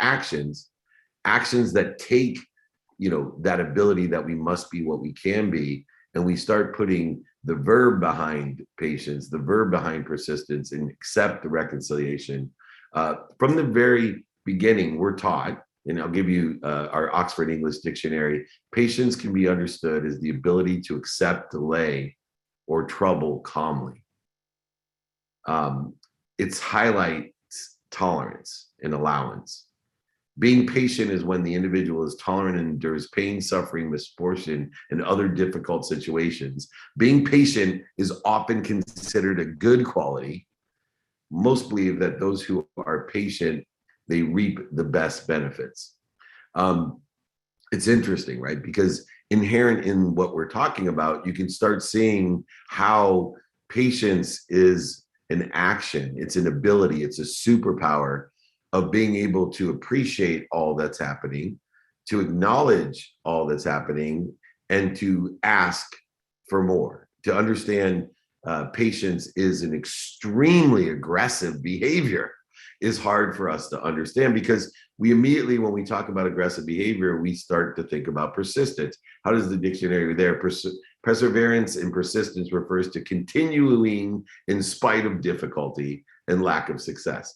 actions, actions that take, that ability that we must be what we can be, and we start putting the verb behind patience, the verb behind persistence, and accept the reconciliation. From the very beginning, we're taught, and I'll give you our Oxford English Dictionary, patience can be understood as the ability to accept delay or trouble calmly. It highlights tolerance and allowance. Being patient is when the individual is tolerant and endures pain, suffering, misfortune, and other difficult situations. Being patient is often considered a good quality. Most believe that those who are patient, they reap the best benefits. It's interesting, right? Because inherent in what we're talking about, you can start seeing how patience is an action, it's an ability, it's a superpower of being able to appreciate all that's happening, to acknowledge all that's happening, and to ask for more. To understand patience is an extremely aggressive behavior is hard for us to understand, because we immediately, when we talk about aggressive behavior, we start to think about persistence. How does the dictionary there? Perseverance and persistence refers to continuing in spite of difficulty and lack of success.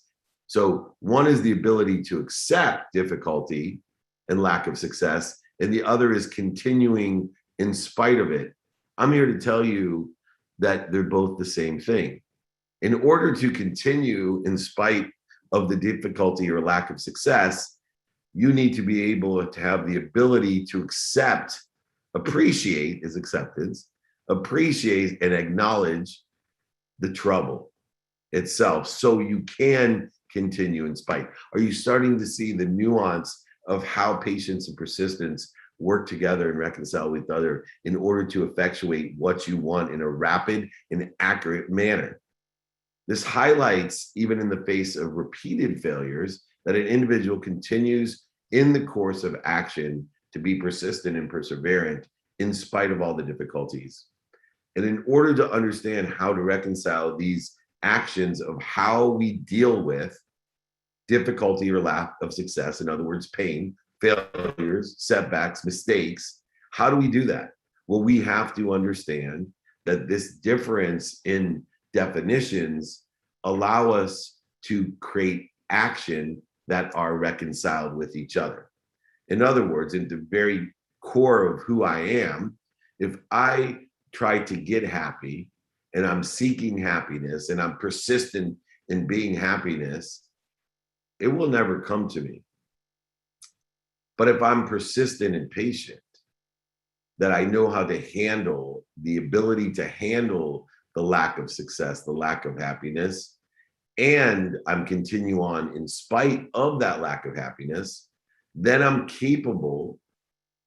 So one is the ability to accept difficulty and lack of success, and the other is continuing in spite of it. I'm here to tell you that they're both the same thing. In order to continue in spite of the difficulty or lack of success, you need to be able to have the ability to accept, appreciate is acceptance, appreciate and acknowledge the trouble itself, so you can continue in spite. Are you starting to see the nuance of how patience and persistence work together and reconcile with other in order to effectuate what you want in a rapid and accurate manner? This highlights, even in the face of repeated failures, that an individual continues in the course of action to be persistent and perseverant in spite of all the difficulties. And in order to understand how to reconcile these actions of how we deal with difficulty or lack of success, in other words, pain, failures, setbacks, mistakes, how do we do that? Well, we have to understand that this difference in definitions allow us to create action that are reconciled with each other. In other words, in the very core of who I am, if I try to get happy and I'm seeking happiness and I'm persistent in being happiness, it will never come to me. But if I'm persistent and patient, that I know how to handle the ability to handle the lack of success, the lack of happiness, and I'm continue on in spite of that lack of happiness, then I'm capable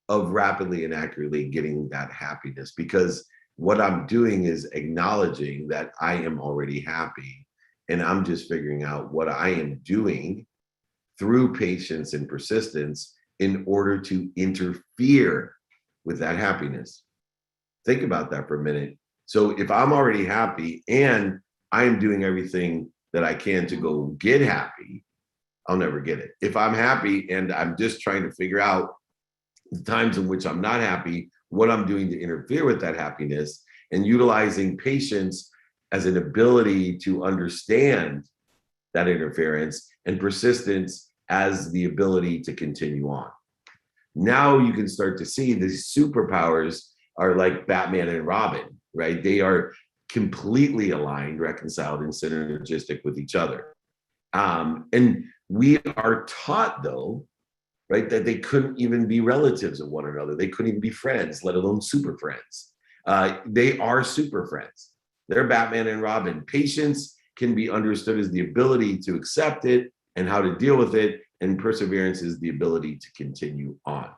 of rapidly and accurately getting that happiness, because what I'm doing is acknowledging that I am already happy, and I'm just figuring out what I am doing through patience and persistence in order to interfere with that happiness. Think about that for a minute. So if I'm already happy and I'm doing everything that I can to go get happy, I'll never get it. If I'm happy and I'm just trying to figure out the times in which I'm not happy, what I'm doing to interfere with that happiness, and utilizing patience as an ability to understand that interference, and persistence as the ability to continue on. Now you can start to see these superpowers are like Batman and Robin, right? They are completely aligned, reconciled, and synergistic with each other. And we are taught, though, right, that they couldn't even be relatives of one another. They couldn't even be friends, let alone super friends. They are super friends. They're Batman and Robin. Patience can be understood as the ability to accept it and how to deal with it, and perseverance is the ability to continue on.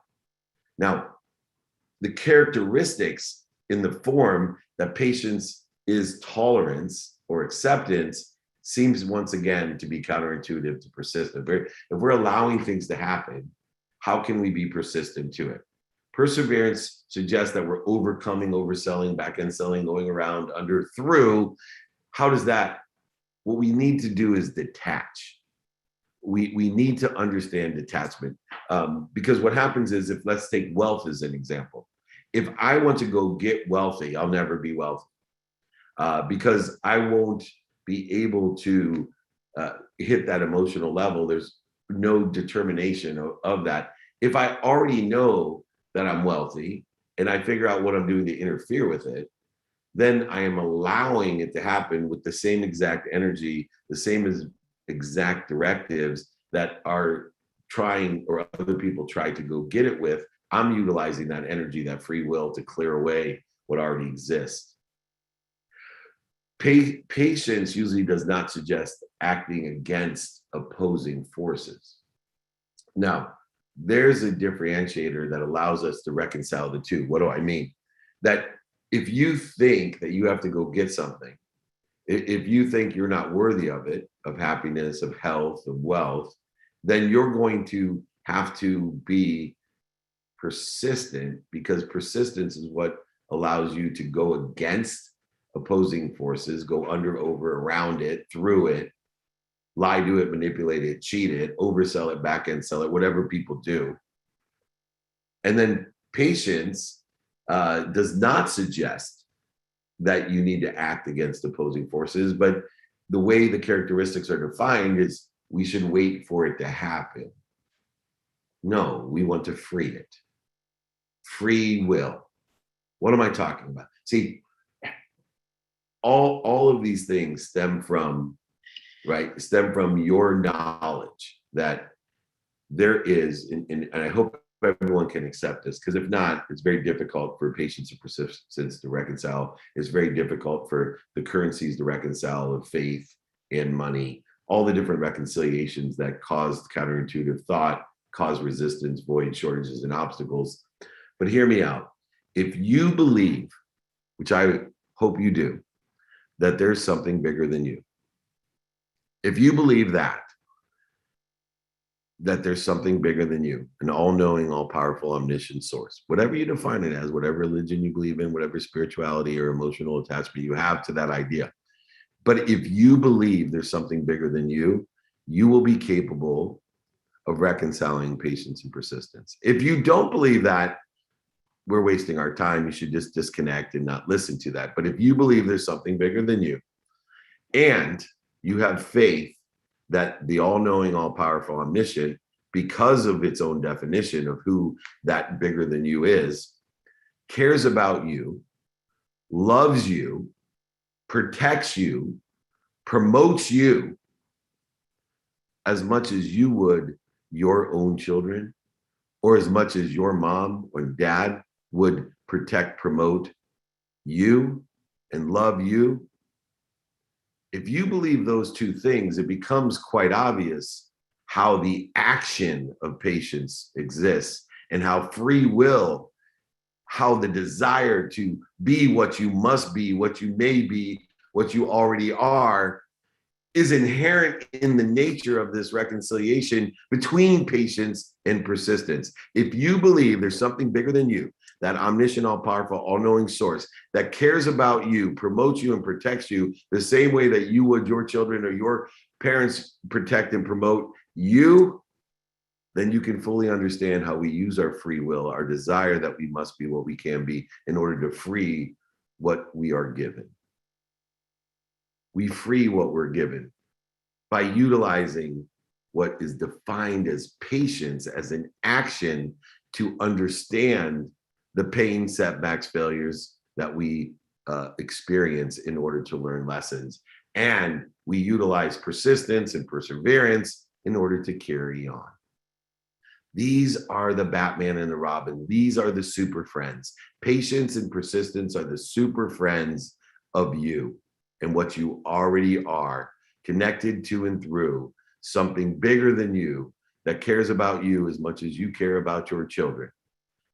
Now, the characteristics in the form that patience is tolerance or acceptance seems once again to be counterintuitive to persistent. If we're allowing things to happen, how can we be persistent to it? Perseverance suggests that we're overcoming, overselling, back-end selling, going around, under, through. How does that? What we need to do is detach. we need to understand detachment, because what happens is, if let's take wealth as an example, if I want to go get wealthy, I'll never be wealthy, because I won't be able to hit that emotional level. There's no determination of that. If I already know that I'm wealthy and I figure out what I'm doing to interfere with it, then I am allowing it to happen with the same exact energy, the same as exact directives that are trying, or other people try to go get it with. I'm utilizing that energy, that free will, to clear away what already exists. Patience usually does not suggest acting against opposing forces. Now, there's a differentiator that allows us to reconcile the two. What do I mean? That if you think that you have to go get something, if you think you're not worthy of it, of happiness, of health, of wealth, then you're going to have to be persistent, because persistence is what allows you to go against opposing forces, go under, over, around it, through it, lie, do it, manipulate it, cheat it, oversell it, back end sell it, whatever people do. And then patience does not suggest that you need to act against opposing forces, but the way the characteristics are defined is we should wait for it to happen. No, we want to free it. Free will. What am I talking about? See, all of these things stem from your knowledge that there is, and I hope everyone can accept this, because if not, it's very difficult for patience and persistence to reconcile. It's very difficult for the currencies to reconcile, of faith and money, all the different reconciliations that cause counterintuitive thought, cause resistance, void, shortages, and obstacles. But hear me out. If you believe, which I hope you do, that there's something bigger than you, if you believe that there's something bigger than you, an all-knowing, all-powerful, omniscient source, whatever you define it as, whatever religion you believe in, whatever spirituality or emotional attachment you have to that idea. But if you believe there's something bigger than you, you will be capable of reconciling patience and persistence. If you don't believe that, we're wasting our time. You should just disconnect and not listen to that. But if you believe there's something bigger than you, and you have faith that the all-knowing, all-powerful, omniscient, because of its own definition of who that bigger than you is, cares about you, loves you, protects you, promotes you as much as you would your own children, or as much as your mom or dad would protect, promote you, and love you. If you believe those two things, it becomes quite obvious how the action of patience exists, and how free will, how the desire to be what you must be, what you may be, what you already are, is inherent in the nature of this reconciliation between patience and persistence. If you believe there's something bigger than you, that omniscient, all-powerful, all-knowing source that cares about you, promotes you, and protects you the same way that you would your children or your parents protect and promote you, then you can fully understand how we use our free will, our desire that we must be what we can be, in order to free what we are given. We free what we're given by utilizing what is defined as patience as an action to understand the pain, setbacks, failures that we experience in order to learn lessons. And we utilize persistence and perseverance in order to carry on. These are the Batman and the Robin. These are the super friends. Patience and persistence are the super friends of you and what you already are, connected to and through something bigger than you that cares about you as much as you care about your children,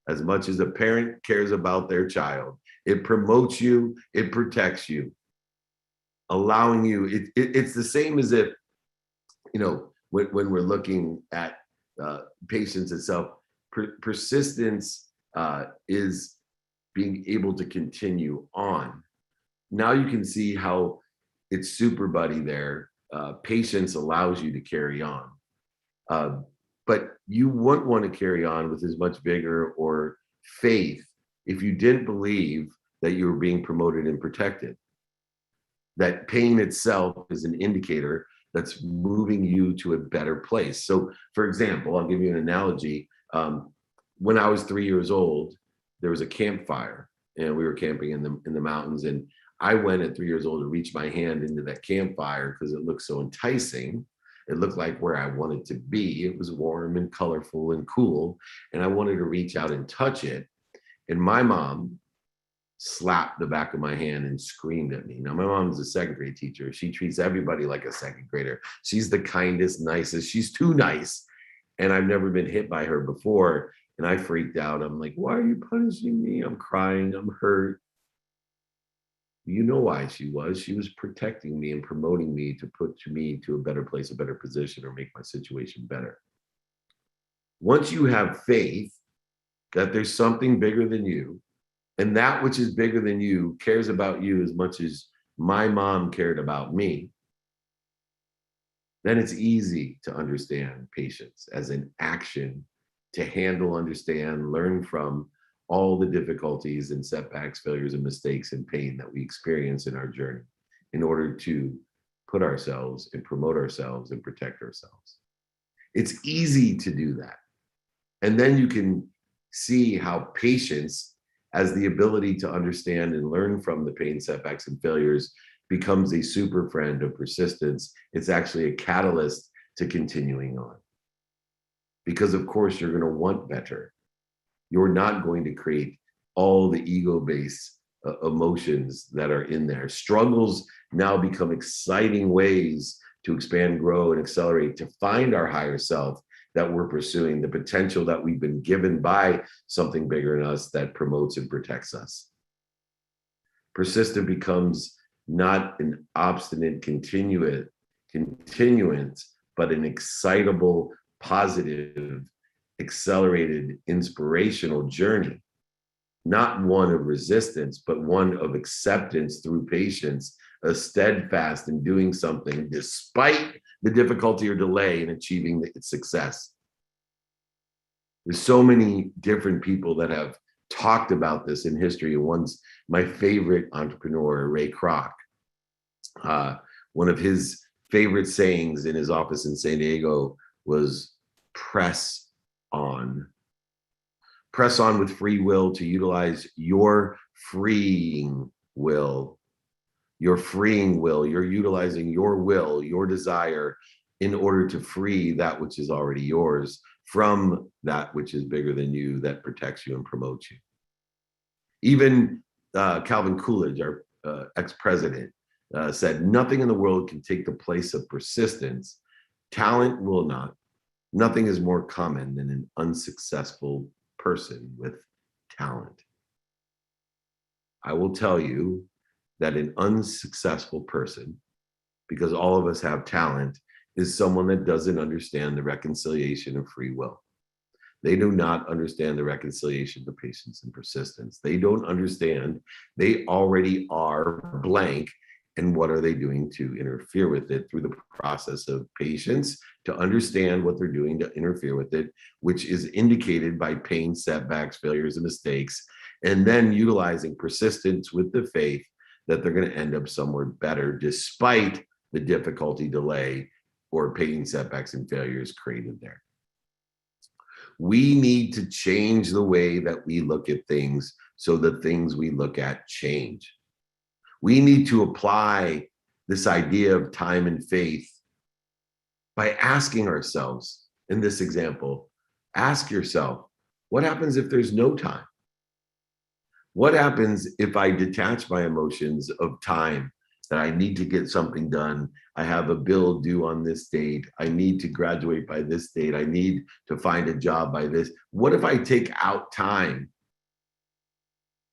as much as a parent cares about their child. It promotes you, it protects you, allowing you. It's the same as if, when we're looking at patience itself, persistence is being able to continue on. Now you can see how it's super buddy there. Patience allows you to carry on. Uh, but you wouldn't want to carry on with as much vigor or faith if you didn't believe that you were being promoted and protected. That pain itself is an indicator that's moving you to a better place. So, for example, I'll give you an analogy. When I was 3 years old, there was a campfire, and we were camping in the mountains. And I went at 3 years old to reach my hand into that campfire because it looked so enticing. It looked like where I wanted to be. It was warm and colorful and cool, and I wanted to reach out and touch it. And my mom slapped the back of my hand and screamed at me. Now, my mom's a second grade teacher. She treats everybody like a second grader. She's the kindest, nicest. She's too nice. And I've never been hit by her before. And I freaked out. I'm like, why are you punishing me? I'm crying. I'm hurt. You know why she was. She was protecting me and promoting me to put me to a better place, a better position, or make my situation better. Once you have faith that there's something bigger than you, and that which is bigger than you cares about you as much as my mom cared about me, then it's easy to understand patience as an action to handle, understand, learn from all the difficulties and setbacks, failures, and mistakes and pain that we experience in our journey in order to put ourselves and promote ourselves and protect ourselves. It's easy to do that. And then you can see how patience, as the ability to understand and learn from the pain, setbacks, and failures, becomes a super friend of persistence. It's actually a catalyst to continuing on. Because, of course, you're going to want better. You're not going to create all the ego-based emotions that are in there. Struggles now become exciting ways to expand, grow, and accelerate, to find our higher self that we're pursuing, the potential that we've been given by something bigger in us that promotes and protects us. Persistent becomes not an obstinate continuance, but an excitable, positive, accelerated, inspirational journey. Not one of resistance, but one of acceptance through patience, a steadfast in doing something despite the difficulty or delay in achieving its success. There's so many different people that have talked about this in history. One's my favorite entrepreneur, Ray Kroc. One of his favorite sayings in his office in San Diego was press on. Press on with free will to utilize your freeing will. Your freeing will. You're utilizing your will, your desire, in order to free that which is already yours from that which is bigger than you, that protects you and promotes you. Even Calvin Coolidge, our ex-president, said, nothing in the world can take the place of persistence. Talent will not. Nothing is more common than an unsuccessful person with talent. I will tell you that an unsuccessful person, because all of us have talent, is someone that doesn't understand the reconciliation of free will. They do not understand the reconciliation of patience and persistence. They don't understand they already are blank, and what are they doing to interfere with it through the process of patience, to understand what they're doing to interfere with it, which is indicated by pain, setbacks, failures, and mistakes, and then utilizing persistence with the faith that they're going to end up somewhere better despite the difficulty, delay, or pain, setbacks, and failures created there. We need to change the way that we look at things so the things we look at change. We need to apply this idea of time and faith by asking ourselves, in this example, ask yourself, what happens if there's no time? What happens if I detach my emotions of time, that I need to get something done? I have a bill due on this date. I need to graduate by this date. I need to find a job by this. What if I take out time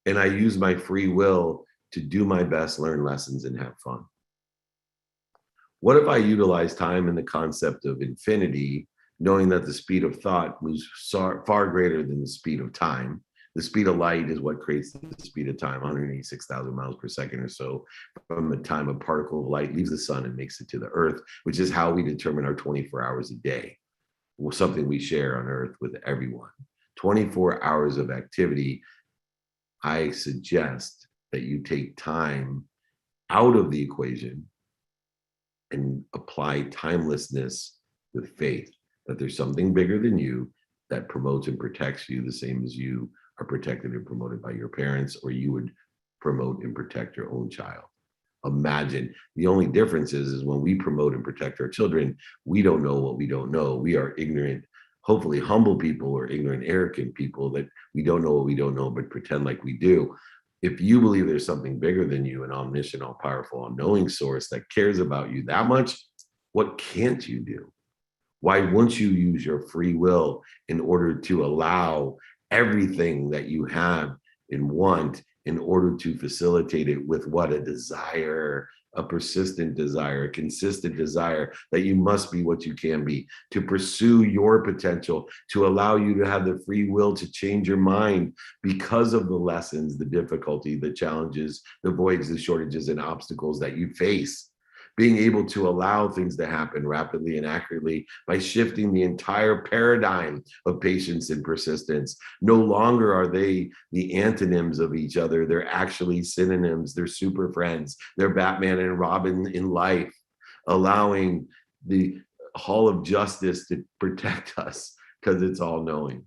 and I use my free will to do my best, learn lessons, and have fun? What if I utilize time in the concept of infinity, knowing that the speed of thought moves far greater than the speed of time? The speed of light is what creates the speed of time, 186,000 miles per second or so, from the time a particle of light leaves the sun and makes it to the earth, which is how we determine our 24 hours a day. something we share on earth with everyone. 24 hours of activity. I suggest that you take time out of the equation and apply timelessness with faith, that there's something bigger than you that promotes and protects you the same as you are protected and promoted by your parents, or you would promote and protect your own child. Imagine, the only difference is when we promote and protect our children, we don't know what we don't know. We are ignorant, hopefully humble people, or ignorant, arrogant people that we don't know what we don't know, but pretend like we do. If you believe there's something bigger than you, an omniscient, all powerful, all knowing source that cares about you that much, what can't you do? Why wouldn't you use your free will in order to allow everything that you have and want, in order to facilitate it with what? A desire, a persistent desire, a consistent desire that you must be what you can be, to pursue your potential, to allow you to have the free will to change your mind because of the lessons, the difficulty, the challenges, the voids, the shortages, and obstacles that you face. Being able to allow things to happen rapidly and accurately by shifting the entire paradigm of patience and persistence. No longer are they the antonyms of each other. They're actually synonyms. They're super friends. They're Batman and Robin in life, allowing the Hall of Justice to protect us because it's all knowing.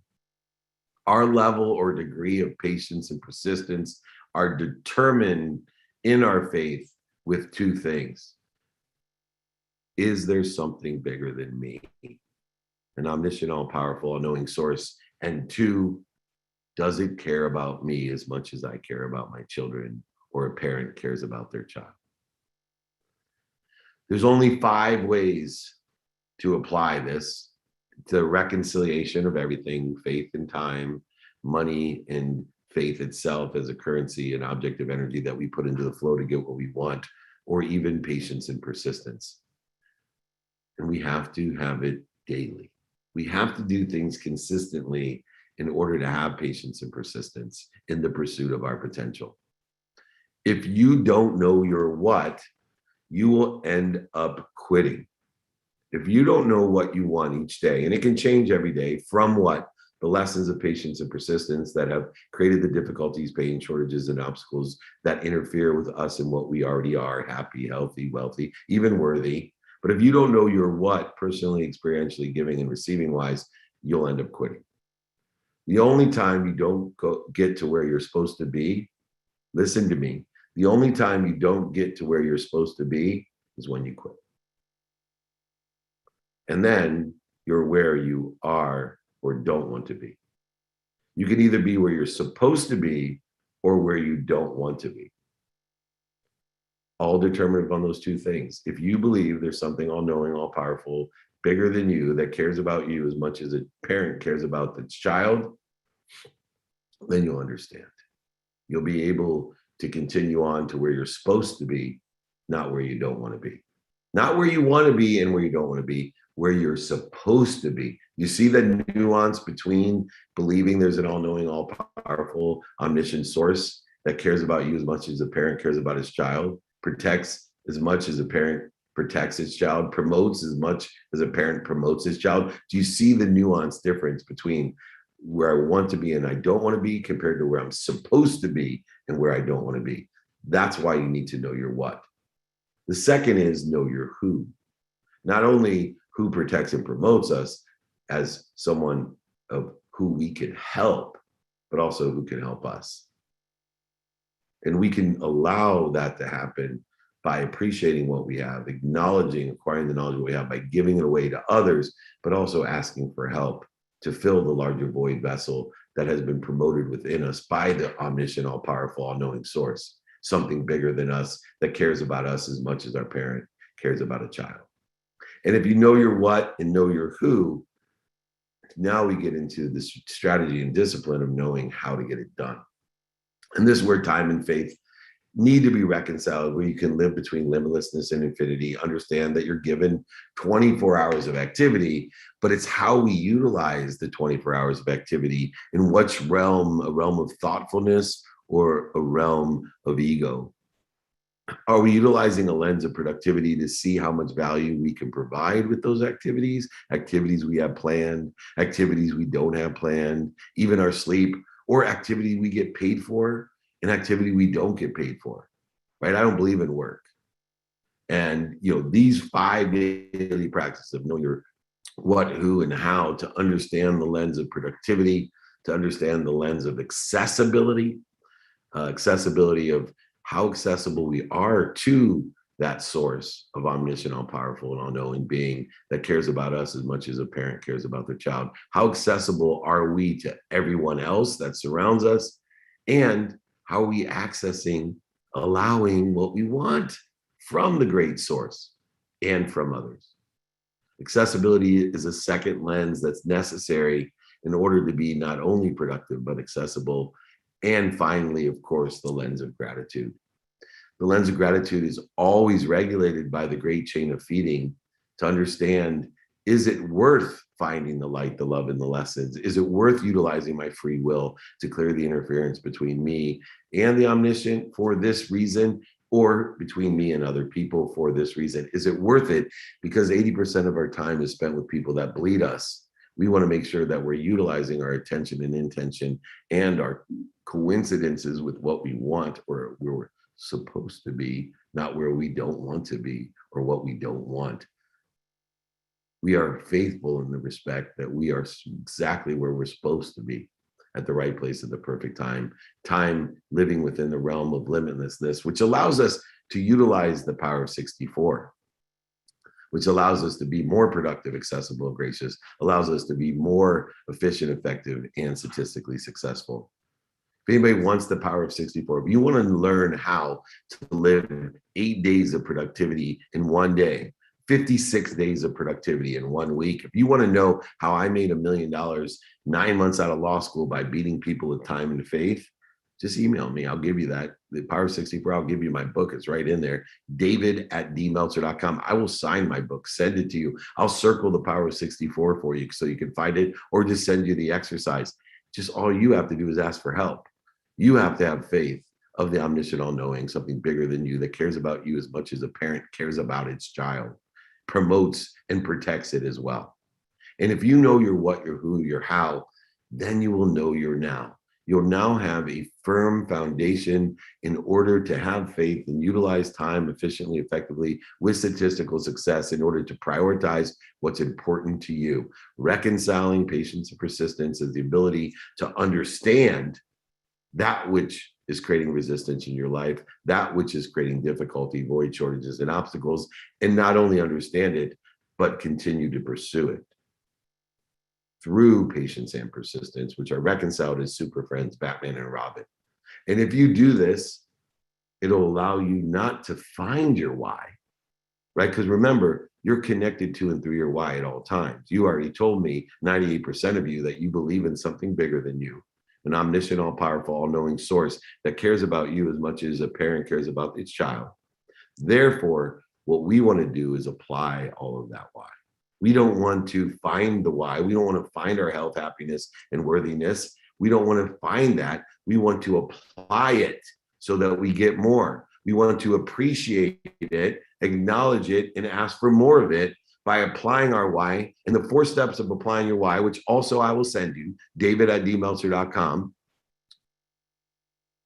Our level or degree of patience and persistence are determined in our faith with two things. Is there something bigger than me? An omniscient, all powerful, all knowing source. And two, does it care about me as much as I care about my children, or a parent cares about their child? There's only 5 ways to apply this: the reconciliation of everything, faith and time, money and faith itself as a currency, an object of energy that we put into the flow to get what we want, or even patience and persistence. And we have to have it daily. We have to do things consistently in order to have patience and persistence in the pursuit of our potential. If you don't know your what, you will end up quitting. If you don't know what you want each day, and it can change every day, from what? The lessons of patience and persistence that have created the difficulties, pain, shortages, and obstacles that interfere with us and what we already are: happy, healthy, wealthy, even worthy. But if you don't know your what, personally, experientially, giving and receiving wise, you'll end up quitting. The only time you don't get to where you're supposed to be, listen to me, the only time you don't get to where you're supposed to be is when you quit. And then you're where you are or don't want to be. You can either be where you're supposed to be or where you don't want to be. All determined upon those two things. If you believe there's something all-knowing, all-powerful, bigger than you, that cares about you as much as a parent cares about the child, then you'll understand. You'll be able to continue on to where you're supposed to be, not where you don't want to be. Not where you want to be and where you don't want to be, where you're supposed to be. You see the nuance between believing there's an all-knowing, all-powerful, omniscient source that cares about you as much as a parent cares about his child, protects as much as a parent protects his child, promotes as much as a parent promotes his child. Do you see the nuance difference between where I want to be and I don't want to be, compared to where I'm supposed to be and where I don't want to be? That's why you need to know your what. The second is know your who. Not only who protects and promotes us as someone of who we can help, but also who can help us. And we can allow that to happen by appreciating what we have, acknowledging, acquiring the knowledge we have by giving it away to others, but also asking for help to fill the larger void vessel that has been promoted within us by the omniscient, all-powerful, all-knowing source, something bigger than us that cares about us as much as our parent cares about a child. And if you know your what and know your who, now we get into the strategy and discipline of knowing how to get it done. And this is where time and faith need to be reconciled, where you can live between limitlessness and infinity, understand that you're given 24 hours of activity, but it's how we utilize the 24 hours of activity, in which realm, a realm of thoughtfulness or a realm of ego. Are we utilizing a lens of productivity to see how much value we can provide with those activities, activities we have planned, activities we don't have planned, even our sleep, or activity we get paid for, and activity we don't get paid for, right? I don't believe in work. And these 5 daily practices of knowing your what, who, and how, to understand the lens of productivity, to understand the lens of accessibility, accessibility of how accessible we are to that source of omniscient, all powerful, and all knowing being that cares about us as much as a parent cares about their child. How accessible are we to everyone else that surrounds us? And how are we accessing, allowing what we want from the great source and from others? Accessibility is a second lens that's necessary in order to be not only productive, but accessible. And finally, of course, the lens of gratitude. The lens of gratitude is always regulated by the great chain of feeding to understand, is it worth finding the light, the love, and the lessons? Is it worth utilizing my free will to clear the interference between me and the omniscient for this reason, or between me and other people for this reason? Is it worth it? Because 80% of our time is spent with people that bleed us. We want to make sure that we're utilizing our attention and intention and our coincidences with what we want or where we're supposed to be, not where we don't want to be or what we don't want. We are faithful in the respect that we are exactly where we're supposed to be, at the right place at the perfect time living within the realm of limitlessness, which allows us to utilize the power of 64, which allows us to be more productive, accessible, gracious, allows us to be more efficient, effective, and statistically successful. If anybody wants the power of 64, if you want to learn how to live 8 days of productivity in one day, 56 days of productivity in 1 week, if you want to know how I made $1 million 9 months out of law school by beating people with time and faith, just email me. I'll give you that. The power of 64, I'll give you my book. It's right in there. David@dmeltzer.com. I will sign my book, send it to you. I'll circle the power of 64 for you so you can find it, or just send you the exercise. Just all you have to do is ask for help. You have to have faith of the omniscient, all-knowing, something bigger than you that cares about you as much as a parent cares about its child, promotes and protects it as well. And if you know your what, your who, your how, then you will know your now. You'll now have a firm foundation in order to have faith and utilize time efficiently, effectively, with statistical success in order to prioritize what's important to you. Reconciling patience and persistence is the ability to understand that which is creating resistance in your life, that which is creating difficulty, void, shortages, and obstacles, and not only understand it, but continue to pursue it through patience and persistence, which are reconciled as super friends, Batman and Robin. And if you do this, it'll allow you not to find your why, right? Because remember, you're connected to and through your why at all times. You already told me, 98% of you, that you believe in something bigger than you, an omniscient, all-powerful, all-knowing source that cares about you as much as a parent cares about its child. Therefore, what we want to do is apply all of that why. We don't want to find the why. We don't want to find our health, happiness, and worthiness. We don't want to find that. We want to apply it so that we get more. We want to appreciate it, acknowledge it, and ask for more of it by applying our why. And the 4 steps of applying your why, which also I will send you, david@dmeltzer.com.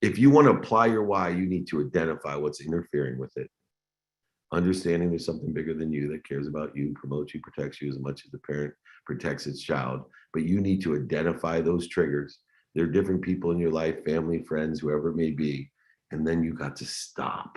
If you want to apply your why, you need to identify what's interfering with it. Understanding there's something bigger than you that cares about you, promotes you, protects you as much as the parent protects its child. But you need to identify those triggers. There are different people in your life, family, friends, whoever it may be. And then you got to stop.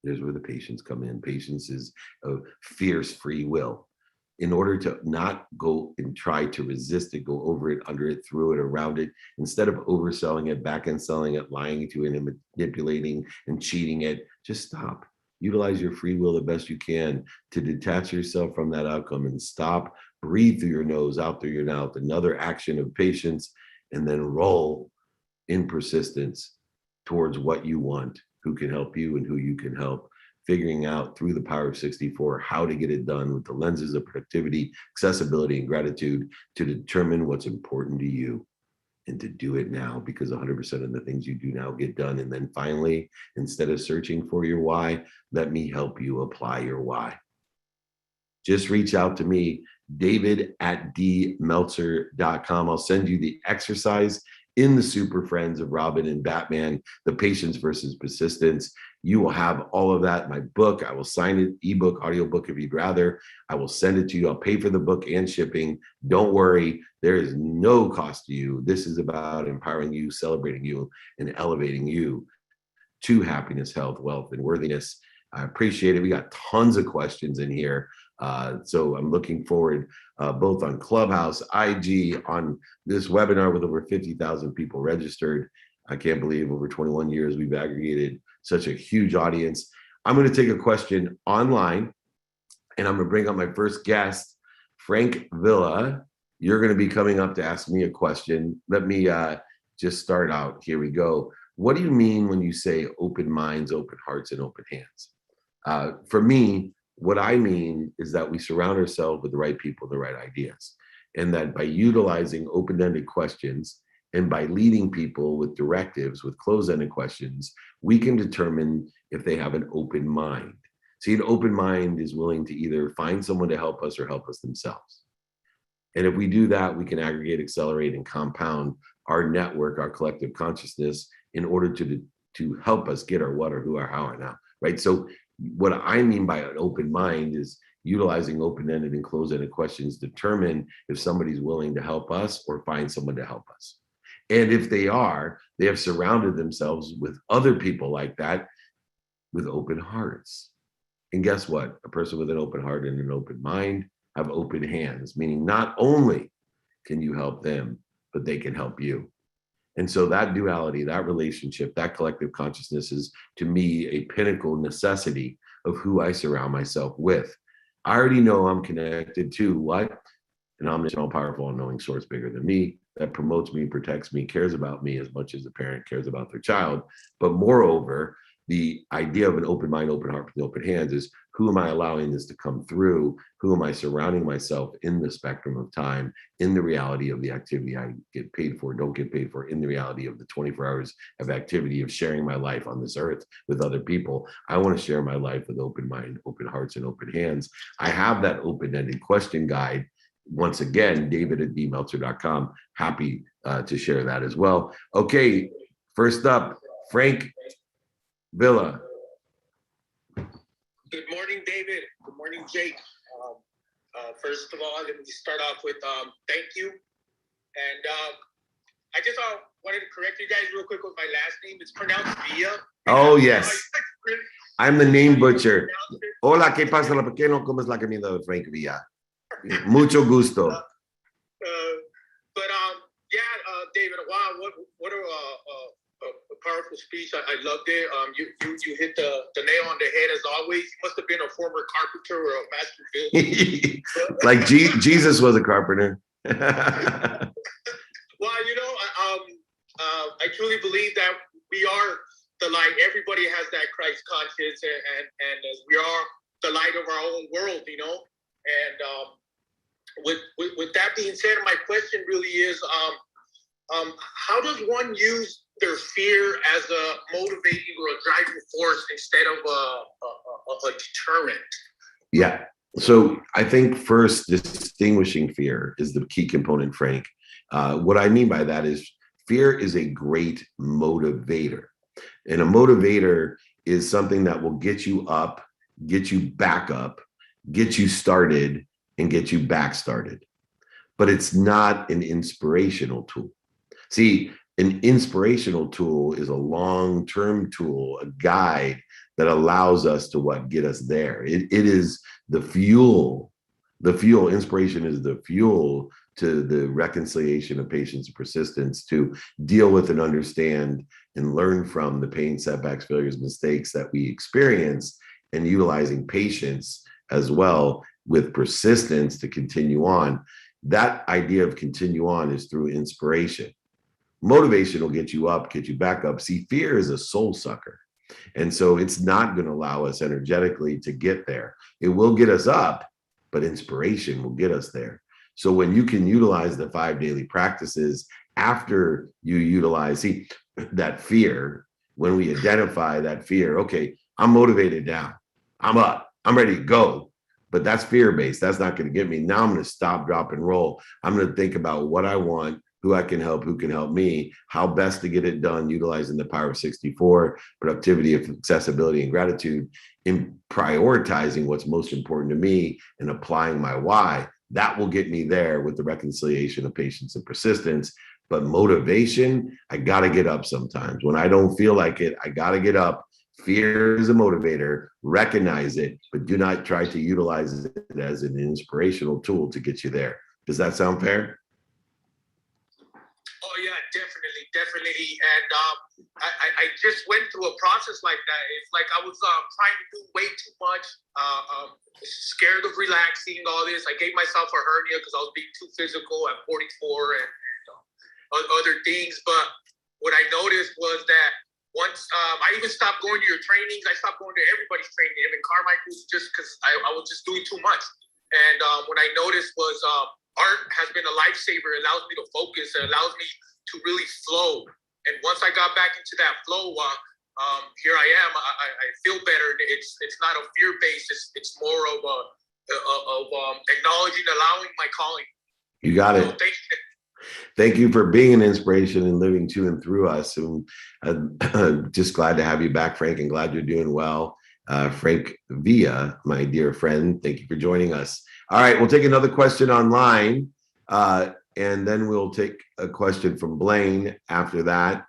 There's where the patience come in. Patience is a fierce free will. In order to not go and try to resist it, go over it, under it, through it, around it, instead of overselling it, back end selling it, lying to it, and manipulating and cheating it, just stop. Utilize your free will the best you can to detach yourself from that outcome and stop. Breathe through your nose, out through your mouth. Another action of patience, and then roll in persistence towards what you want, who can help you and who you can help, figuring out through the power of 64 how to get it done with the lenses of productivity, accessibility, and gratitude to determine what's important to you. and to do it now, because 100% of the things you do now get done. And then finally, instead of searching for your why, let me help you apply your why. Just reach out to me, david@dmeltzer.com. I'll send you the exercise in the Super Friends of Robin and Batman, the patience versus persistence. You will have all of that in my book. I will sign it, ebook, audiobook if you'd rather. I will send it to you. I'll pay for the book and shipping. Don't worry, there is no cost to you. This is about empowering you, celebrating you, and elevating you to happiness, health, wealth, and worthiness. I appreciate it. We got tons of questions in here. So I'm looking forward both on Clubhouse, IG, on this webinar with over 50,000 people registered. I can't believe over 21 years we've aggregated such a huge audience. I'm going to take a question online, and I'm going to bring up my first guest, Frank Villa. You're going to be coming up to ask me a question. Let me just start out. Here we go. What do you mean when you say open minds, open hearts, and open hands? For me, what I mean is that we surround ourselves with the right people, the right ideas, and that by utilizing open-ended questions and by leading people with directives, with closed-ended questions, we can determine if they have an open mind. See, an open mind is willing to either find someone to help us or help us themselves. And if we do that, we can aggregate, accelerate, and compound our network, our collective consciousness, in order to help us get our what, or who, or how, or now, right? So what I mean by an open mind is utilizing open-ended and closed-ended questions, determine if somebody's willing to help us or find someone to help us. And if they are, they have surrounded themselves with other people like that with open hearts. And guess what? A person with an open heart and an open mind have open hands, meaning not only can you help them, but they can help you. And so that duality, that relationship, that collective consciousness is, to me, a pinnacle necessity of who I surround myself with. I already know I'm connected to what? An omniscient, all-powerful, all-knowing source bigger than me, that promotes me, protects me, cares about me as much as a parent cares about their child. But moreover, the idea of an open mind, open heart, and open hands is, who am I allowing this to come through? Who am I surrounding myself in the spectrum of time, in the reality of the activity I get paid for, don't get paid for, in the reality of the 24 hours of activity of sharing my life on this earth with other people? I want to share my life with open mind, open hearts, and open hands. I have that open-ended question guide. Once again, david@dmeltzer.com. Happy to share that as well. Okay, first up, Frank Villa. Good morning, David. Good morning, Jake. First of all, let me start off with thank you. And I just wanted to correct you guys real quick with my last name. It's pronounced Villa. Oh, yes. I'm the name butcher. Hola, ¿qué pasa? ¿Por qué no comes la comida de Frank Villa? Mucho gusto. David, wow, what a powerful speech. I loved it. You hit the nail on the head as always. You must have been a former carpenter or a master builder. Like Jesus was a carpenter. Well, I truly believe that we are the light. Everybody has that Christ conscience, and as we are the light of our own world, And with that being said, my question really is, how does one use their fear as a motivating or a driving force instead of a deterrent? Yeah. So I think first, distinguishing fear is the key component, Frank. What I mean by that is fear is a great motivator. And a motivator is something that will get you up, get you back up, get you started, and get you back started. But it's not an inspirational tool. See, an inspirational tool is a long-term tool, a guide that allows us to get us there. It is the fuel. The fuel, inspiration is the fuel to the reconciliation of patience and persistence, to deal with and understand and learn from the pain, setbacks, failures, mistakes that we experience, and utilizing patience as well with persistence to continue on. That idea of continue on is through inspiration. Motivation will get you up, get you back up. See, fear is a soul sucker. And so it's not going to allow us energetically to get there. It will get us up, but inspiration will get us there. So when you can utilize the 5 daily practices after you utilize, see, that fear, when we identify that fear, okay, I'm motivated now, I'm up, I'm ready to go. But that's fear-based. That's not going to get me. Now I'm going to stop, drop, and roll. I'm going to think about what I want, who I can help, who can help me, how best to get it done, utilizing the power of 64, productivity, accessibility, and gratitude, in prioritizing what's most important to me and applying my why. That will get me there with the reconciliation of patience and persistence. But motivation, I got to get up sometimes. When I don't feel like it, I got to get up. Fear is a motivator, recognize it, but do not try to utilize it as an inspirational tool to get you there. Does that sound fair? Oh yeah, definitely. And I just went through a process like that. It's like I was trying to do way too much, scared of relaxing, all this. I gave myself a hernia because I was being too physical at 44 and other things. But what I noticed was that once I even stopped going to your trainings, I stopped going to everybody's training, even Carmichael's, just because I was just doing too much. And what I noticed was art has been a lifesaver. It allows me to focus. It allows me to really flow. And once I got back into that flow, here I am. I feel better. It's not a fear based. It's more of acknowledging, allowing my calling. You got it. Thank you. Thank you for being an inspiration and living to and through us. And just glad to have you back, Frank, and glad you're doing well. Frank Villa, my dear friend, thank you for joining us. All right, we'll take another question online, and then we'll take a question from Blaine after that.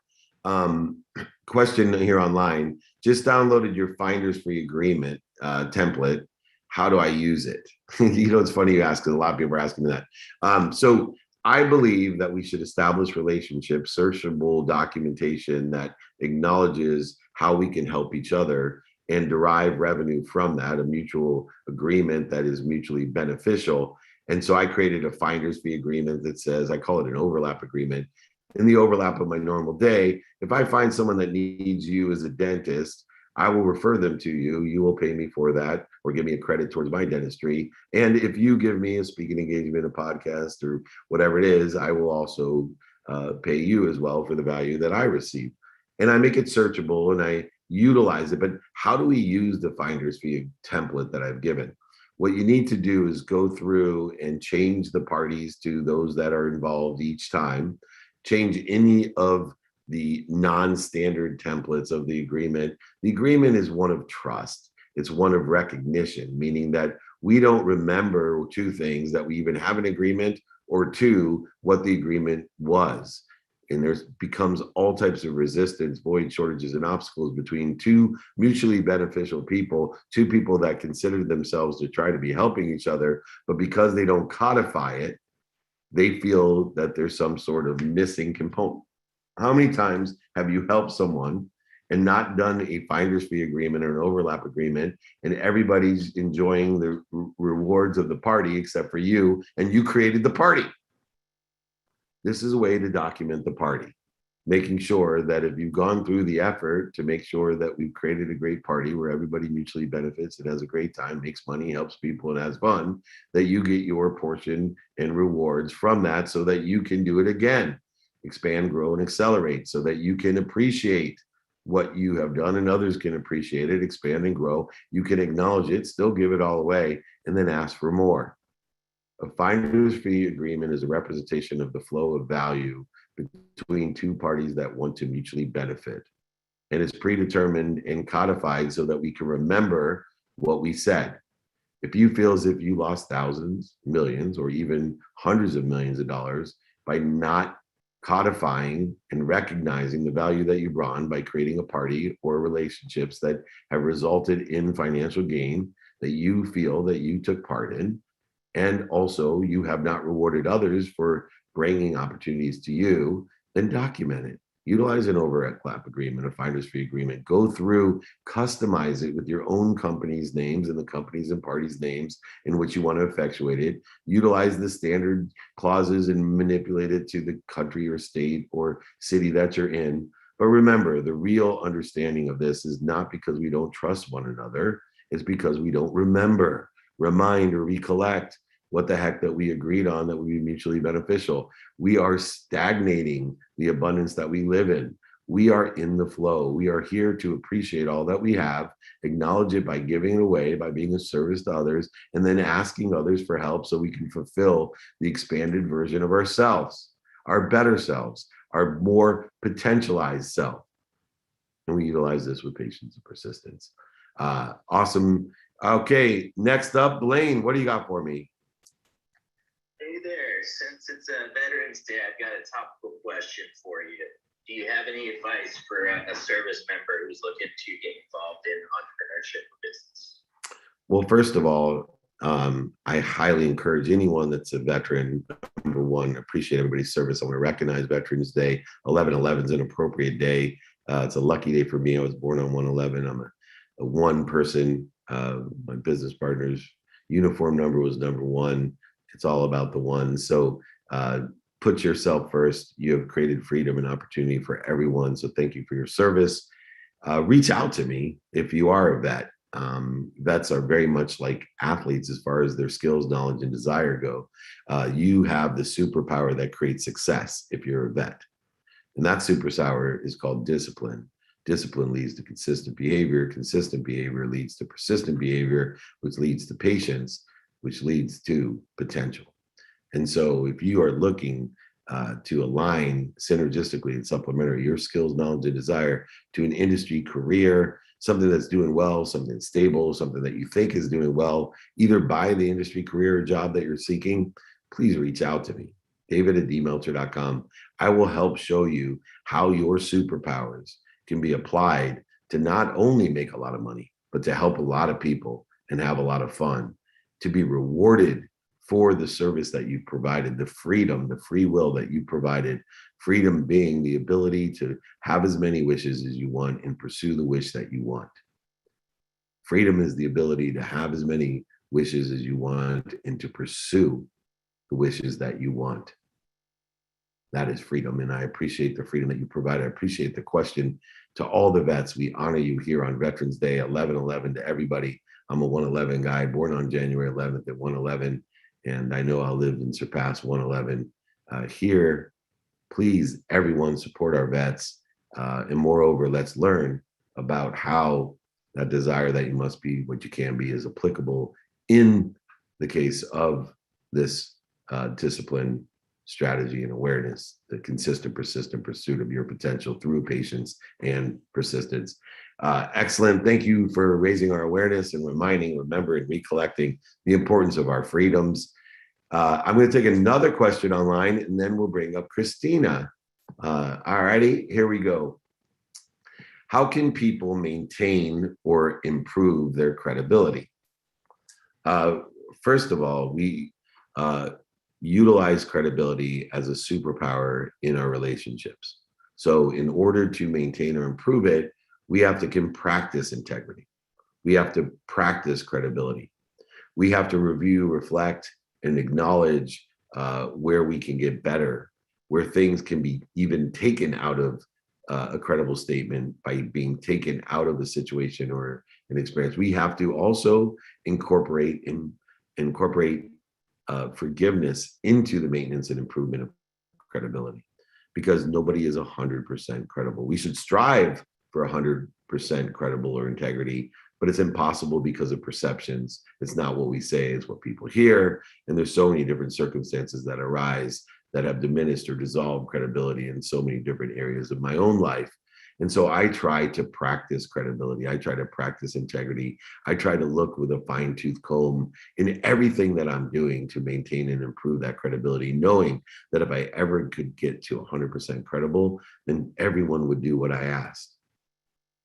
Question here online. Just downloaded your Finder's Free Agreement template. How do I use it? It's funny you ask, because a lot of people are asking me that. So I believe that we should establish relationships, searchable documentation that acknowledges how we can help each other and derive revenue from that, a mutual agreement that is mutually beneficial. And so I created a finder's fee agreement that says, I call it an overlap agreement. In the overlap of my normal day, if I find someone that needs you as a dentist, I will refer them to you. You will pay me for that or give me a credit towards my dentistry. And if you give me a speaking engagement, a podcast, or whatever it is, I will also pay you as well for the value that I receive. And I make it searchable and I utilize it. But how do we use the finder's fee template that I've given? What you need to do is go through and change the parties to those that are involved each time, change any of the non-standard templates of the agreement. The agreement is one of trust. It's one of recognition, meaning that we don't remember two things, that we even have an agreement, or two, what the agreement was. And there's becomes all types of resistance, void, shortages, and obstacles between two mutually beneficial people, two people that consider themselves to try to be helping each other, but because they don't codify it, they feel that there's some sort of missing component. How many times have you helped someone and not done a finder's fee agreement or an overlap agreement, and everybody's enjoying the rewards of the party except for you, and you created the party? This is a way to document the party, making sure that if you've gone through the effort to make sure that we've created a great party where everybody mutually benefits and has a great time, makes money, helps people, and has fun, that you get your portion and rewards from that so that you can do it again. Expand, grow, and accelerate so that you can appreciate what you have done and others can appreciate it, expand and grow. You can acknowledge it, still give it all away, and then ask for more. A finder's fee agreement is a representation of the flow of value between two parties that want to mutually benefit. And it's predetermined and codified so that we can remember what we said. If you feel as if you lost thousands, millions, or even hundreds of millions of dollars by not codifying and recognizing the value that you brought by creating a party or relationships that have resulted in financial gain that you feel that you took part in, and also you have not rewarded others for bringing opportunities to you, then document it. Utilize an overlap agreement, a finder's fee agreement. Go through, customize it with your own company's names and the companies and parties' names in which you want to effectuate it. Utilize the standard clauses and manipulate it to the country or state or city that you're in. But remember, the real understanding of this is not because we don't trust one another. It's because we don't remember, remind, or recollect. what the heck that we agreed on that would be mutually beneficial. We are stagnating the abundance that we live in. We are in the flow. We are here to appreciate all that we have, acknowledge it by giving it away, by being of service to others, and then asking others for help so we can fulfill the expanded version of ourselves, our better selves, our more potentialized self. And we utilize this with patience and persistence. Awesome. Okay, next up, Blaine, what do you got for me? Hey there, since it's a Veterans Day, I've got a topical question for you. Do you have any advice for a service member who's looking to get involved in entrepreneurship or business? Well, first of all, I highly encourage anyone that's a veteran. Number one, appreciate everybody's service. I want to recognize Veterans Day. 11/11 is an appropriate day. It's a lucky day for me. I was born on 1/11. I'm a one person. My business partner's uniform number was number one. It's all about the one. So put yourself first. You have created freedom and opportunity for everyone. So thank you for your service. Reach out to me if you are a vet. Vets are very much like athletes as far as their skills, knowledge, and desire go. You have the superpower that creates success if you're a vet. And that superpower is called discipline. Discipline leads to consistent behavior. Consistent behavior leads to persistent behavior, which leads to patience, which leads to potential. And so if you are looking to align synergistically and supplementary your skills, knowledge, and desire to an industry career, something that's doing well, something that's stable, something that you think is doing well, either by the industry career or job that you're seeking, please reach out to me, david@dmeltzer.com. I will help show you how your superpowers can be applied to not only make a lot of money, but to help a lot of people and have a lot of fun, to be rewarded for the service that you provided, the freedom, the free will that you provided, freedom being the ability to have as many wishes as you want and pursue the wish that you want. Freedom is the ability to have as many wishes as you want and to pursue the wishes that you want. That is freedom. And I appreciate the freedom that you provide. I appreciate the question to all the vets. We honor you here on Veterans Day, 11/11 to everybody. I'm a 1/11 guy, born on January 11th at 1/11. And I know I'll live and surpass 1/11 here. Please, everyone, support our vets. And moreover, let's learn about how that desire that you must be what you can be is applicable in the case of this discipline, strategy, and awareness, the consistent, persistent pursuit of your potential through patience and persistence. Excellent. Thank you for raising our awareness and remembering, recollecting the importance of our freedoms. I'm going to take another question online and then we'll bring up Christina. All righty, here we go. How can people maintain or improve their credibility? First of all, we utilize credibility as a superpower in our relationships. So in order to maintain or improve it, we have to practice integrity. We have to practice credibility. We have to review, reflect, and acknowledge where we can get better, where things can be even taken out of a credible statement by being taken out of a situation or an experience. We have to also incorporate forgiveness into the maintenance and improvement of credibility, because nobody is 100% credible. We should strive for 100% credible or integrity, but it's impossible because of perceptions. It's not what we say, it's what people hear. And there's so many different circumstances that arise that have diminished or dissolved credibility in so many different areas of my own life. And so I try to practice credibility. I try to practice integrity. I try to look with a fine-tooth comb in everything that I'm doing to maintain and improve that credibility, knowing that if I ever could get to 100% credible, then everyone would do what I asked.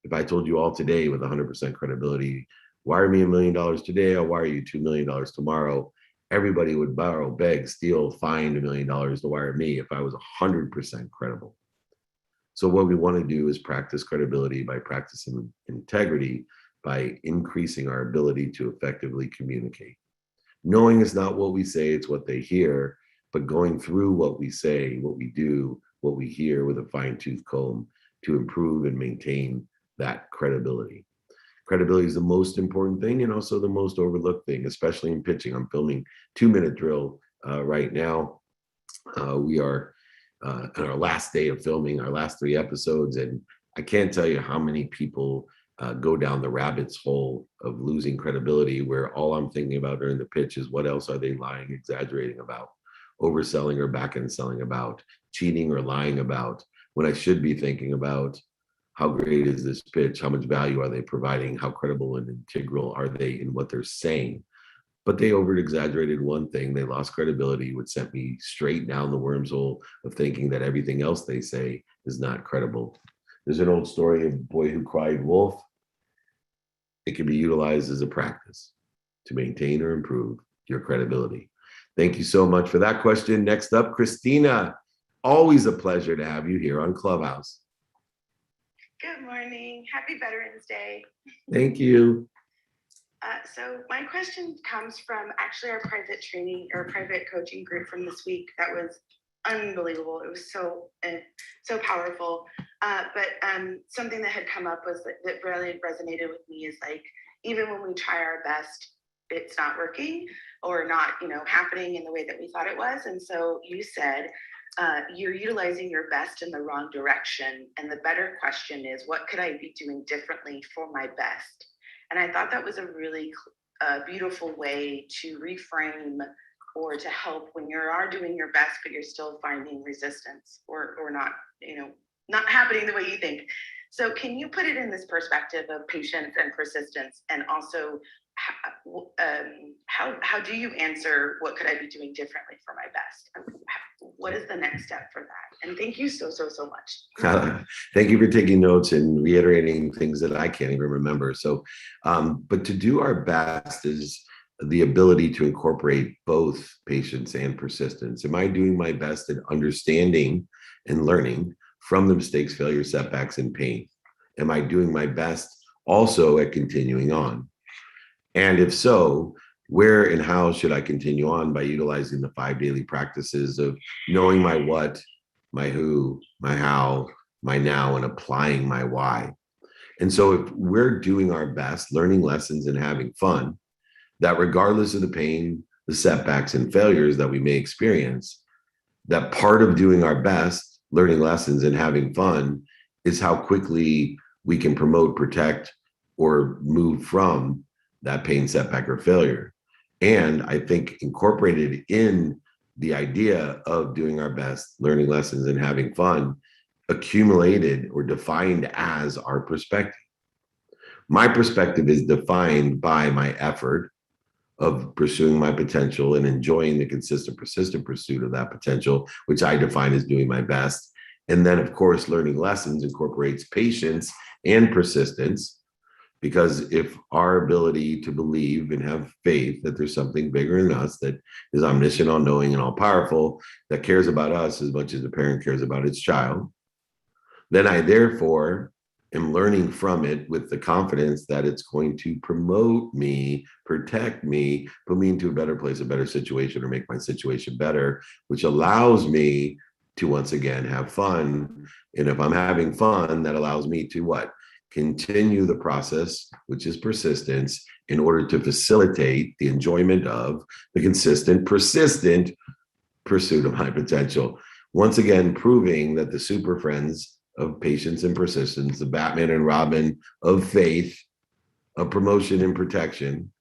If I told you all today with 100% credibility, wire me $1 million today, I'll wire you $2 million tomorrow, everybody would borrow, beg, steal, find $1 million to wire me if I was 100% credible. So what we want to do is practice credibility by practicing integrity, by increasing our ability to effectively communicate. Knowing it's not what we say, it's what they hear, but going through what we say, what we do, what we hear with a fine-tooth comb to improve and maintain that credibility. Credibility is the most important thing and also the most overlooked thing, especially in pitching. I'm filming 2-minute drill right now. We are on our last day of filming our last 3 episodes, and I can't tell you how many people go down the rabbit's hole of losing credibility, where all I'm thinking about during the pitch is what else are they lying, exaggerating about, overselling or back end selling about, cheating or lying about, when I should be thinking about how great is this pitch, how much value are they providing, how credible and integral are they in what they're saying. But they over exaggerated one thing, they lost credibility, which sent me straight down the wormhole of thinking that everything else they say is not credible. There's an old story of Boy Who Cried Wolf. It can be utilized as a practice to maintain or improve your credibility. Thank you so much for that question. Next up, Christina. Always a pleasure to have you here on Clubhouse. Good morning. Happy Veterans Day. Thank you. So my question comes from actually our private training or private coaching group from this week. That was unbelievable. It was so powerful. But something that had come up was that really resonated with me is like, even when we try our best, it's not working or not, happening in the way that we thought it was. And so you said, you're utilizing your best in the wrong direction. And the better question is, what could I be doing differently for my best? And I thought that was a really beautiful way to reframe or to help when you are doing your best, but you're still finding resistance or not, not happening the way you think. So can you put it in this perspective of patience and persistence, and also how do you answer what could I be doing differently for my best? What is the next step for that? And thank you so much. Thank you for taking notes and reiterating things that I can't even remember. So, but to do our best is the ability to incorporate both patience and persistence. Am I doing my best at understanding and learning from the mistakes, failures, setbacks, and pain? Am I doing my best also at continuing on? And if so, where and how should I continue on? By utilizing the 5 daily practices of knowing my what, my who, my how, my now, and applying my why. And so if we're doing our best, learning lessons and having fun, that regardless of the pain, the setbacks and failures that we may experience, that part of doing our best, learning lessons and having fun, is how quickly we can promote, protect, or move from that pain, setback, or failure. And I think incorporated in the idea of doing our best, learning lessons, and having fun, accumulated or defined as our perspective. My perspective is defined by my effort of pursuing my potential and enjoying the consistent, persistent pursuit of that potential, which I define as doing my best. And then, of course, learning lessons incorporates patience and persistence, because if our ability to believe and have faith that there's something bigger than us that is omniscient, all-knowing, and all-powerful, that cares about us as much as a parent cares about its child, then I therefore am learning from it with the confidence that it's going to promote me, protect me, put me into a better place, a better situation, or make my situation better, which allows me to once again have fun. And if I'm having fun, that allows me to what? Continue the process, which is persistence, in order to facilitate the enjoyment of the consistent, persistent pursuit of my potential. Once again, proving that the super friends of patience and persistence, the Batman and Robin of faith, of promotion and protection,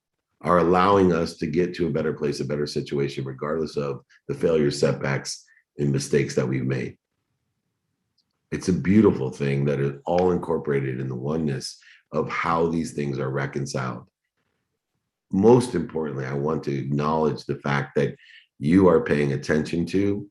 are allowing us to get to a better place, a better situation, regardless of the failures, setbacks, and mistakes that we've made. It's a beautiful thing that is all incorporated in the oneness of how these things are reconciled. Most importantly, I want to acknowledge the fact that you are paying attention to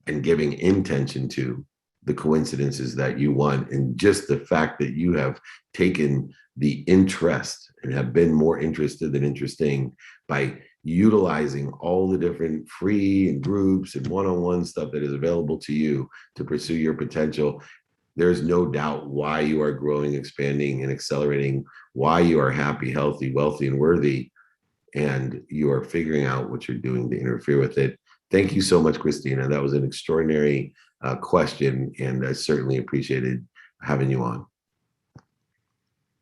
and giving intention to the coincidences that you want, and just the fact that you have taken the interest and have been more interested than interesting by utilizing all the different free and groups and one-on-one stuff that is available to you to pursue your potential. There's no doubt why you are growing, expanding, and accelerating, why you are happy, healthy, wealthy, and worthy, and you are figuring out what you're doing to interfere with it. Thank you so much, Christina. That was an extraordinary question, and I certainly appreciated having you on.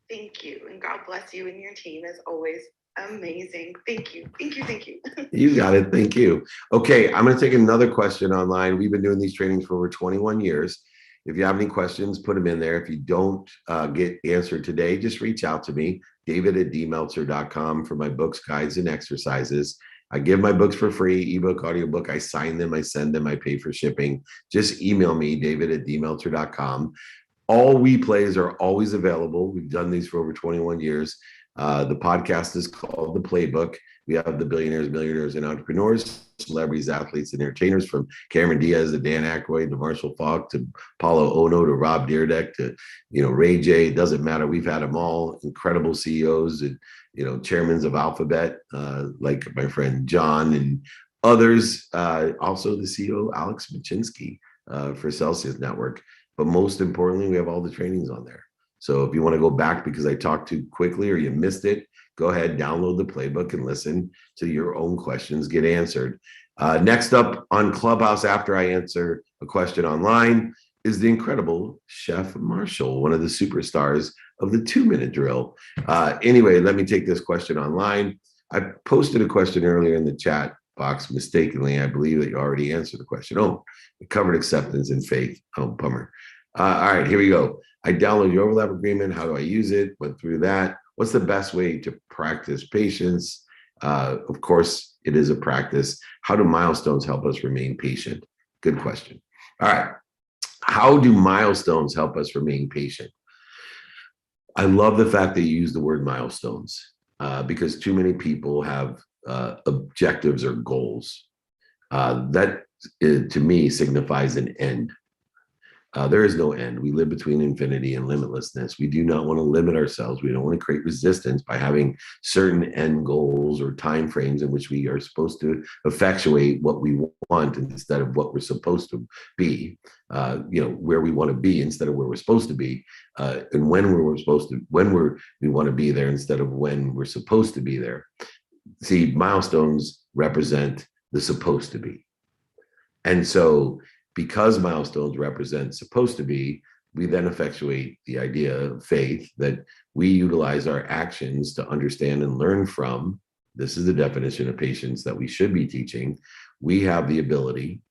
Thank you. And God bless you and your team as always. Amazing. Thank you. Thank you. Thank you. You got it. Thank you. Okay, I'm going to take another question online. We've been doing these trainings for over 21 years. If you have any questions, put them in there. If you don't get answered today, just reach out to me, david@dmeltzer.com, for my books, guides, and exercises. I give my books for free, ebook, audiobook. I sign them, I send them, I pay for shipping. Just email me, david@dmeltzer.com. All replays are always available. We've done these for over 21 years. The podcast is called The Playbook. We have the billionaires, millionaires, and entrepreneurs, celebrities, athletes, and entertainers, from Cameron Diaz to Dan Aykroyd to Marshall Falk to Paulo Ono to Rob Dyrdek to Ray J. It doesn't matter. We've had them all. Incredible CEOs and chairmen of Alphabet, like my friend John and others. Also the CEO Alex Machinsky for Celsius Network. But most importantly, we have all the trainings on there. So if you want to go back because I talked too quickly or you missed it, go ahead, download the playbook and listen to your own questions get answered. Next up on Clubhouse, after I answer a question online, is the incredible Chef Marshall, one of the superstars of the 2-minute drill. Anyway, let me take this question online. I posted a question earlier in the chat box mistakenly. I believe that you already answered the question. Oh, it covered acceptance and faith. Oh, bummer. All right, here we go. I downloaded your overlap agreement. How do I use it? Went through that. What's the best way to practice patience? Of course, it is a practice. How do milestones help us remain patient? Good question. All right. How do milestones help us remain patient? I love the fact that you use the word milestones because too many people have objectives or goals. That, to me, signifies an end. There is no end. We live between infinity and limitlessness. We do not want to limit ourselves. We don't want to create resistance by having certain end goals or time frames in which we are supposed to effectuate what we want instead of what we're supposed to be. Where we want to be instead of where we're supposed to be, and when we want to be there instead of when we're supposed to be there. See, milestones represent the supposed to be, and so, because milestones represent supposed to be, we then effectuate the idea of faith that we utilize our actions to understand and learn from. This is the definition of patience that we should be teaching. We have the ability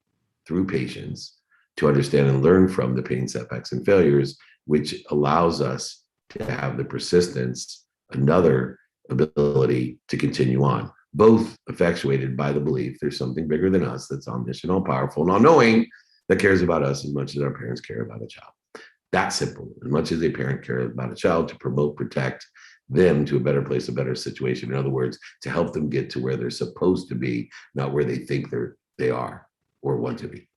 through patience to understand and learn from the pain, setbacks, and failures, which allows us to have the persistence, another ability to continue on, both effectuated by the belief there's something bigger than us that's omniscient, all powerful, and all knowing, that cares about us as much as our parents care about a child. That's simple. As much as a parent cares about a child, to promote, protect them to a better place, a better situation. In other words, to help them get to where they're supposed to be, not where they think they are or want to be.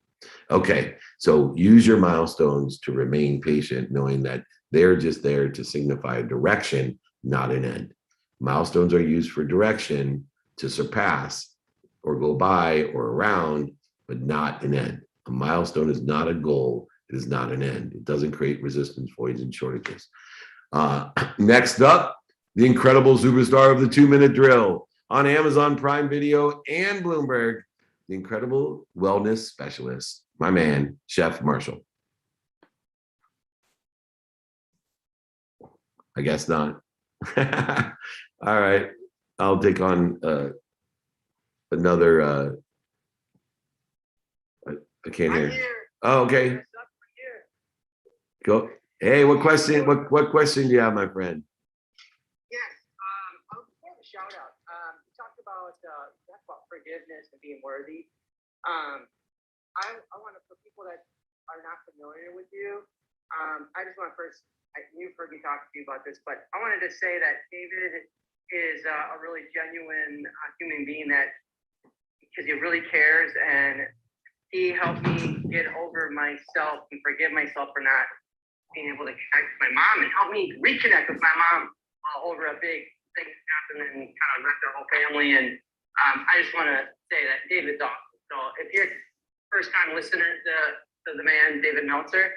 Okay, so use your milestones to remain patient, knowing that they're just there to signify direction, not an end. Milestones are used for direction, to surpass or go by or around, but not an end. A milestone is not a goal. It is not an end. It doesn't create resistance, voids, and shortages. Next up, the incredible superstar of the 2-minute drill on Amazon Prime Video and Bloomberg, the incredible wellness specialist, my man, Chef Marshall. I guess not. All right. I'll take on another. I can't hear. Oh, okay. Go. Hey, what question? What question do you have, my friend? Yes. I'll give a shout out. You talked about forgiveness and being worthy. I want to, for people that are not familiar with you, I just want to first. You've heard me talk to you about this, but I wanted to say that David is a really genuine human being because he really cares, and he helped me get over myself and forgive myself for not being able to connect with my mom, and help me reconnect with my mom over a big thing that happened and kind of wrecked our whole family. And I just want to say that David's awesome. So if you're first time listener to the man, David Meltzer,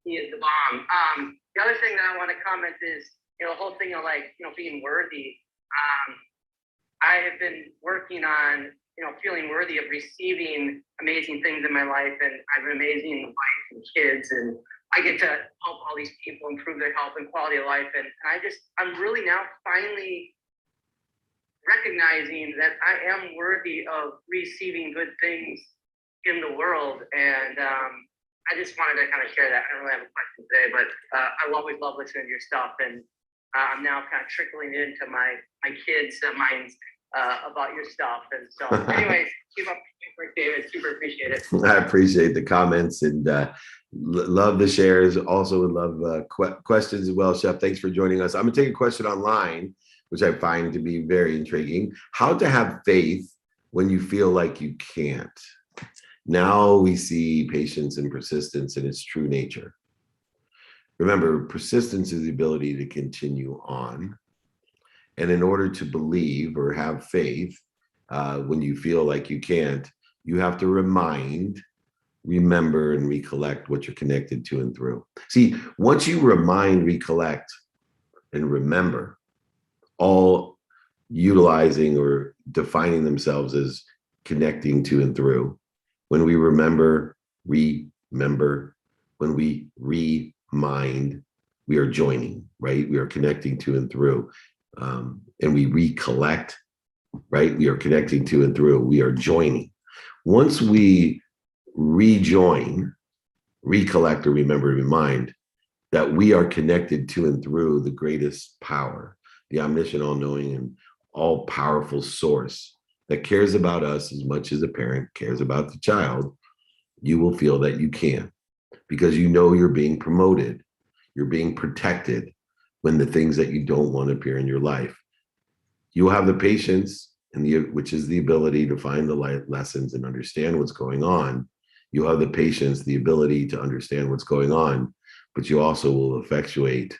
he is the bomb. The other thing that I want to comment is, the whole thing of being worthy. I have been working on, feeling worthy of receiving amazing things in my life, and I have an amazing wife and kids, and I get to help all these people improve their health and quality of life. And I'm really now finally recognizing that I am worthy of receiving good things in the world. And I just wanted to kind of share that. I don't really have a question today, but I always love listening to your stuff. And I'm now kind of trickling into my kids' minds about your stuff. And so anyways, keep up the work, David. Super appreciate it. I appreciate the comments and love the shares. Also would love questions as well. Chef, thanks for joining us. I'm gonna take a question online, which I find to be very intriguing. How to have faith when you feel like you can't. Now we see patience and persistence in its true nature. Remember, persistence is the ability to continue on. And in order to believe or have faith, when you feel like you can't, you have to remember, and recollect what you're connected to and through. See, once you remind, recollect, and remember, all utilizing or defining themselves as connecting to and through. When we remember, when we remind, we are joining, right? We are connecting to and through. And we recollect, right? We are connecting to and through. We are joining. Once we rejoin, recollect, or remember, remind that we are connected to and through the greatest power, the omniscient, all-knowing, and all-powerful source that cares about us as much as a parent cares about the child, you will feel that you can, because you know you're being promoted, you're being protected when the things that you don't want appear in your life. You'll have the patience, which is the ability to find the lessons and understand what's going on. You'll have the patience, the ability to understand what's going on, but you also will effectuate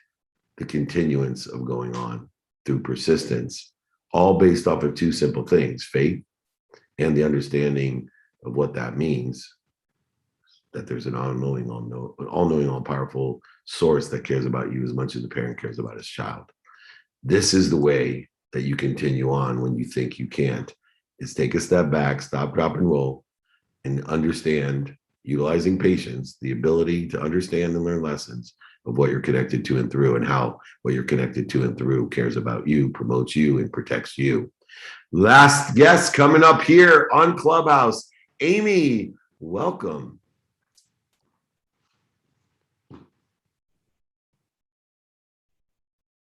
the continuance of going on through persistence, all based off of two simple things: faith and the understanding of what that means, that there's an all-knowing, all-powerful source that cares about you as much as the parent cares about his child. This is the way that you continue on when you think you can't, is take a step back, stop, drop, and roll, and understand, utilizing patience, the ability to understand and learn lessons of what you're connected to and through, and how what you're connected to and through cares about you, promotes you, and protects you. Last guest coming up here on Clubhouse, Amy, welcome.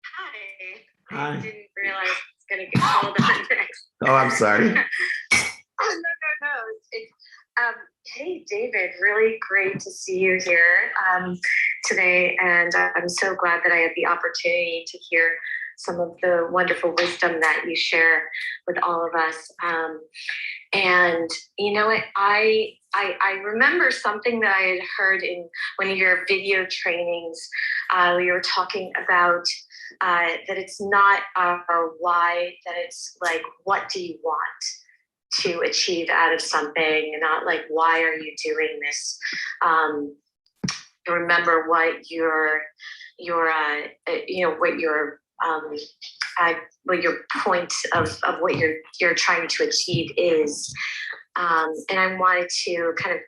Hi. Hi. I didn't realize I was going to get called on next. Oh, I'm sorry. Oh, no. Hey, David, really great to see you here today. And I'm so glad that I had the opportunity to hear some of the wonderful wisdom that you share with all of us. And you know what, I remember something that I had heard in one of your video trainings. We were talking about that it's not our why, that it's like, what do you want to achieve out of something, and not like, why are you doing this? Remember what your point of what you're trying to achieve is. And I wanted to kind of,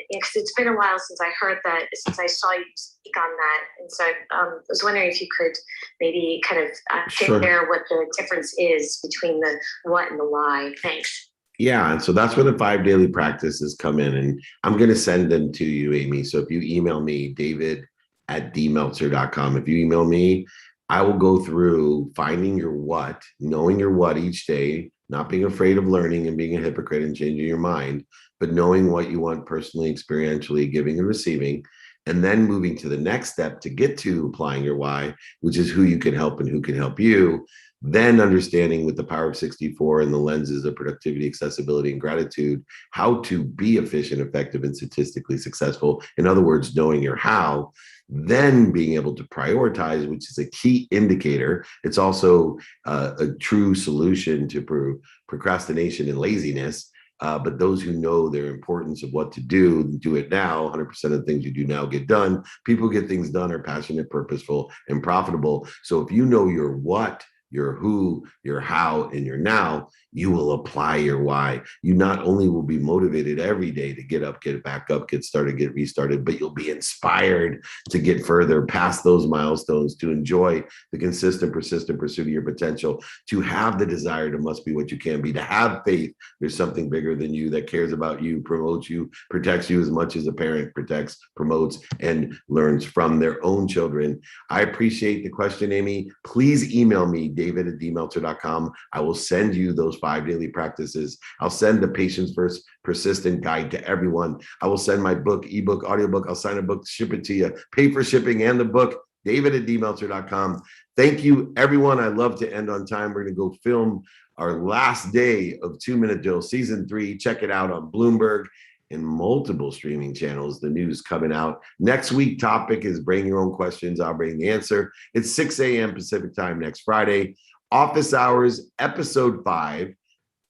because it's been a while since I heard that, since I saw you speak on that. And so I was wondering if you could maybe kind of share what the difference is between the what and the why. Thanks. Yeah, and so that's where the 5 daily practices come in, and I'm going to send them to you, Amy. So if you email me, david@dmeltzer.com, if you email me, I will go through finding your what, knowing your what each day, not being afraid of learning and being a hypocrite and changing your mind, but knowing what you want personally, experientially, giving and receiving, and then moving to the next step to get to applying your why, which is who you can help and who can help you. Then understanding with the power of 64 and the lenses of productivity, accessibility, and gratitude, how to be efficient, effective, and statistically successful. In other words, knowing your how, then being able to prioritize, which is a key indicator. It's also a true solution to procrastination and laziness. But those who know their importance of what to do it now. 100% of the things you do now get done. People get things done are passionate, purposeful, and profitable. So if you know your what, your who, your how, and your now, you will apply your why. You not only will be motivated every day to get up, get back up, get started, get restarted, but you'll be inspired to get further past those milestones, to enjoy the consistent, persistent pursuit of your potential, to have the desire to must be what you can be, to have faith there's something bigger than you that cares about you, promotes you, protects you as much as a parent protects, promotes, and learns from their own children. I appreciate the question, Amy. Please email me, david@dmeltzer.com. I will send you those 5 daily practices. I'll send the Patience First Persistent Guide to everyone. I will send my book, ebook, audiobook. I'll sign a book, ship it to you, pay for shipping and the book, david@dmeltzer.com. Thank you, everyone. I love to end on time. We're going to go film our last day of 2 Minute Drill Season 3. Check it out on Bloomberg and multiple streaming channels. The news coming out. Next week topic is bring your own questions. I'll bring the answer. It's 6 a.m. Pacific time next Friday. Office Hours, Episode 5,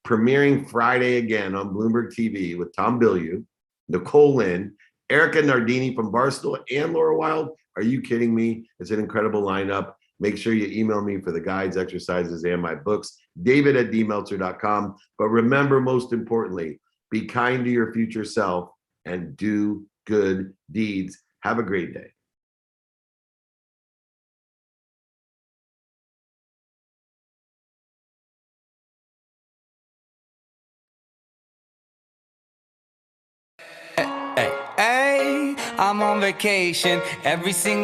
premiering Friday again on Bloomberg TV with Tom Bilyeu, Nicole Lynn, Erica Nardini from Barstool, and Laura Wild. Are you kidding me? It's an incredible lineup. Make sure you email me for the guides, exercises, and my books, david@dmeltzer.com. But remember, most importantly, be kind to your future self and do good deeds. Have a great day. Hey, I'm on vacation every single